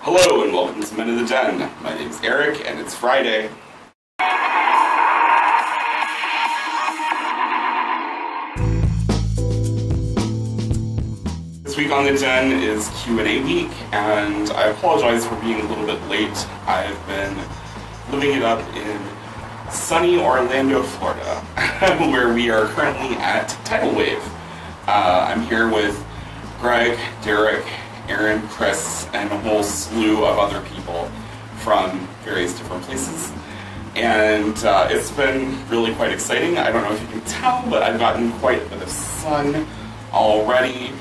Hello and welcome to Men of the Den. My name's Eric and it's Friday. This week on the Den is Q&A week, and I apologize for being a little bit late. I've been living it up in sunny Orlando, Florida, where we are currently at Tidal Wave. I'm here with Greg, Derek, Aaron, Chris, and a whole slew of other people from various different places. And it's been really quite exciting. I don't know if you can tell, but I've gotten quite a bit of sun already.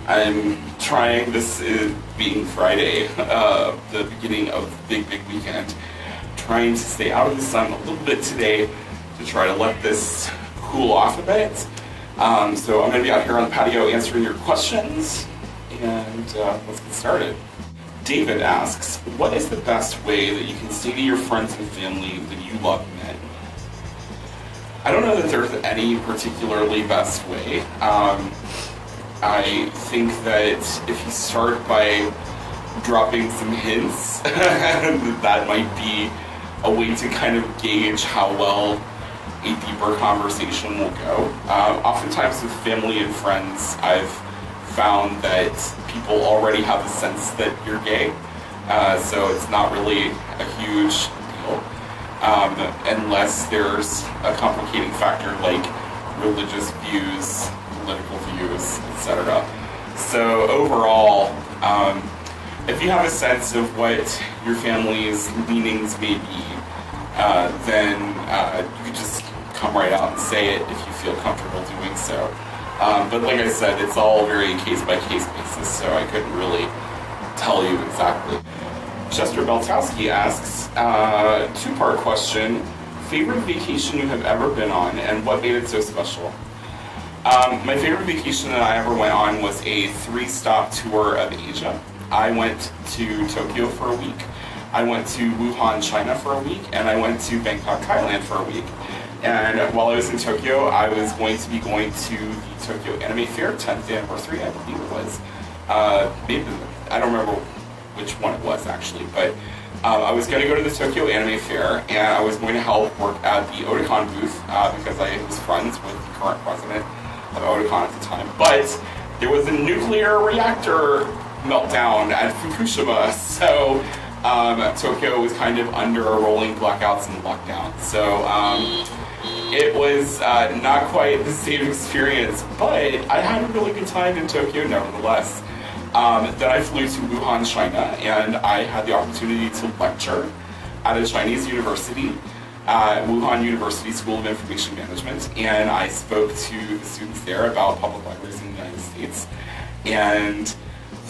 I'm trying, this is being Friday, the beginning of the big weekend, trying to stay out of the sun a little bit today to try to let this cool off a bit. So I'm going to be out here on the patio answering your questions. And let's get started. David asks, what is the best way that you can say to your friends and family that you love men? I don't know that there's any particularly best way. I think that if you start by dropping some hints, that might be a way to kind of gauge how well a deeper conversation will go. Oftentimes with family and friends, I've found that people already have a sense that you're gay, so it's not really a huge deal, unless there's a complicating factor like religious views, political views, etc. So overall, if you have a sense of what your family's leanings may be, then you can just come right out and say it if you feel comfortable doing so. But like I said, it's all very case-by-case basis, so I couldn't really tell you exactly. Chester Beltowski asks, two-part question, favorite vacation you have ever been on, and what made it so special? My favorite vacation that I ever went on was a 3-stop tour of Asia. I went to Tokyo for a week, I went to Wuhan, China for a week, and I went to Bangkok, Thailand for a week. And while I was in Tokyo, I was going to be going to the Tokyo Anime Fair 10th anniversary, I believe it was. Maybe, I don't remember which one it was actually, but I was going to go to the Tokyo Anime Fair, and I was going to help work at the Otakon booth because I was friends with the current president of Otakon at the time. But there was a nuclear reactor meltdown at Fukushima, so Tokyo was kind of under rolling blackouts and lockdown. So it was not quite the same experience, but I had a really good time in Tokyo nevertheless. Then I flew to Wuhan, China, and I had the opportunity to lecture at a Chinese university, Wuhan University School of Information Management, and I spoke to the students there about public libraries in the United States, and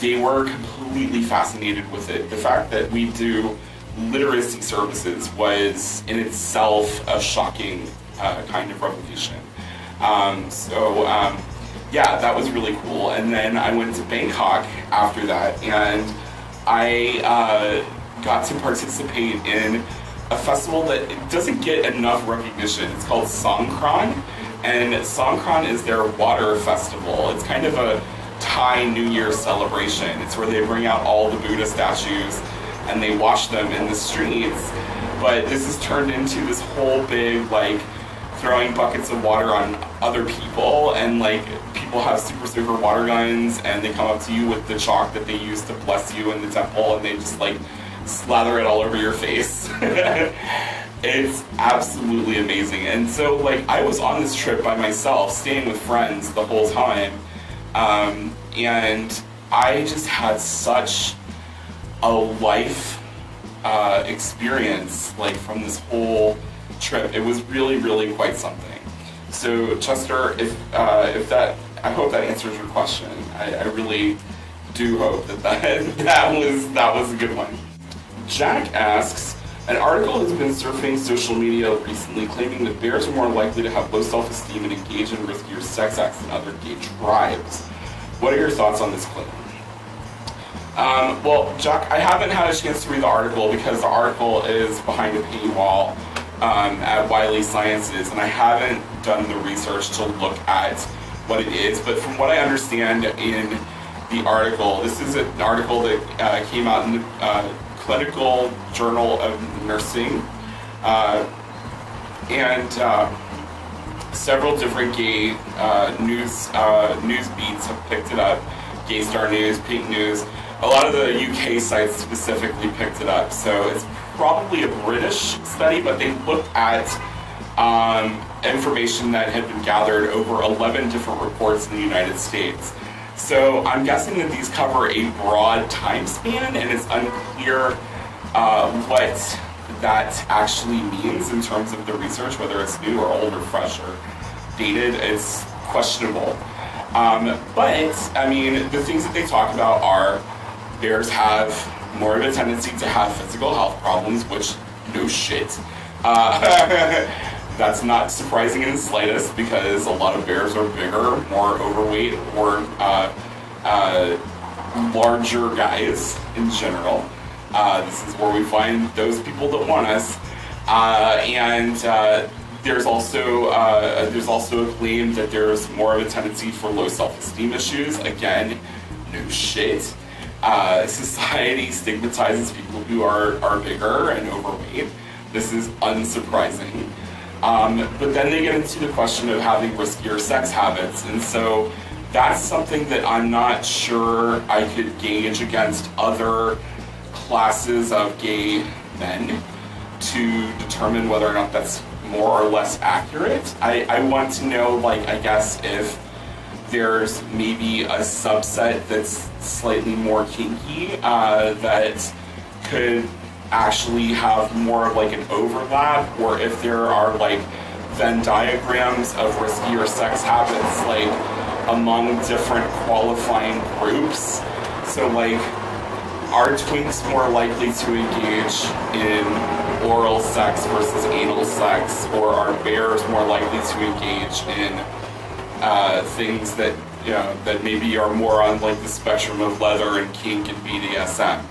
they were completely fascinated with it. The fact that we do literacy services was in itself a shocking kind of revelation. Yeah, that was really cool. And then I went to Bangkok after that, and I got to participate in a festival that doesn't get enough recognition. It's called Songkran, and Songkran is their water festival. It's kind of a Thai New Year celebration. It's where they bring out all the Buddha statues and they wash them in the streets. But this has turned into this whole big, like, throwing buckets of water on other people, and like people have super water guns, and they come up to you with the chalk that they use to bless you in the temple, and they just like slather it all over your face. It's absolutely amazing. And so like I was on this trip by myself, staying with friends the whole time, and I just had such a life experience like from this whole trip. It was really quite something. So Chester, if that, I hope that answers your question. I really do hope that was a good one. Jack asks, an article has been surfing social media recently claiming that bears are more likely to have low self-esteem and engage in riskier sex acts than other gay tribes. What are your thoughts on this claim? Well, Jack, I haven't had a chance to read the article because the article is behind a paywall at Wiley Sciences, and I haven't done the research to look at what it is, but from what I understand, in the article. This is an article that came out in the Clinical Journal of Nursing, and several different gay news beats have picked it up. Gay Star News, Pink News. A lot of the UK sites specifically picked it up. So it's probably a British study, but they looked at information that had been gathered over 11 different reports in the United States. So I'm guessing that these cover a broad time span, and it's unclear what that actually means in terms of the research, whether it's new or old or fresh or dated. It's questionable. But, I mean, the things that they talk about are bears have more of a tendency to have physical health problems, which, no shit. That's not surprising in the slightest, because a lot of bears are bigger, more overweight, or larger guys in general. This is where we find those people that want us. There's also a claim that there's more of a tendency for low self-esteem issues. Again, no shit. Society stigmatizes people who are bigger and overweight. This is unsurprising. But then they get into the question of having riskier sex habits, and so that's something that I'm not sure I could gauge against other classes of gay men to determine whether or not that's more or less accurate. I want to know, like, I guess if there's maybe a subset that's slightly more kinky that could actually have more of like an overlap, or if there are like Venn diagrams of riskier sex habits like among different qualifying groups. So like, are twinks more likely to engage in oral sex versus anal sex, or are bears more likely to engage in things that, you know, that maybe are more on like the spectrum of leather and kink and BDSM?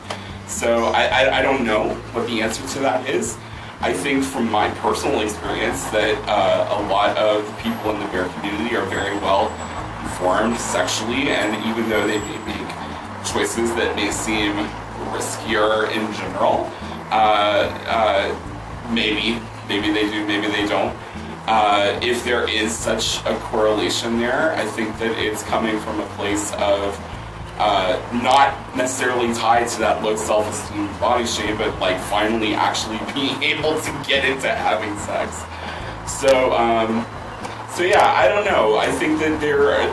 So I don't know what the answer to that is. I think from my personal experience that a lot of people in the bear community are very well informed sexually, and even though they may make choices that may seem riskier in general, maybe they do, maybe they don't. If there is such a correlation there, I think that it's coming from a place of not necessarily tied to that low self-esteem body shape, but like finally actually being able to get into having sex. So yeah, I don't know. I think that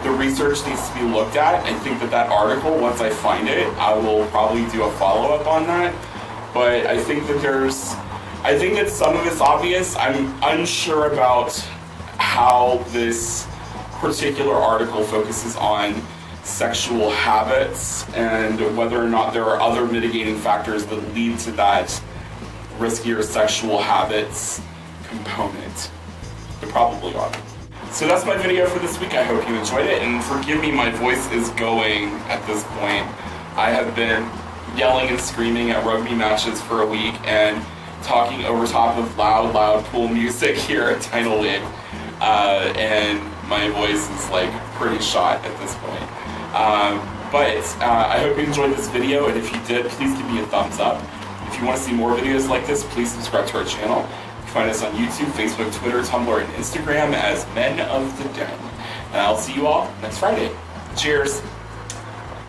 the research needs to be looked at. I think that article, once I find it, I will probably do a follow-up on that. But I think that some of it's obvious. I'm unsure about how this particular article focuses on sexual habits and whether or not there are other mitigating factors that lead to that riskier sexual habits component. There probably are. So that's my video for this week. I hope you enjoyed it, and forgive me, my voice is going at this point. I have been yelling and screaming at rugby matches for a week and talking over top of loud pool music here at Tidal Wave, and my voice is like pretty shot at this point. But I hope you enjoyed this video, and if you did, please give me a thumbs up. If you want to see more videos like this, please subscribe to our channel. You can find us on YouTube, Facebook, Twitter, Tumblr, and Instagram as Men of the Den. And I'll see you all next Friday. Cheers!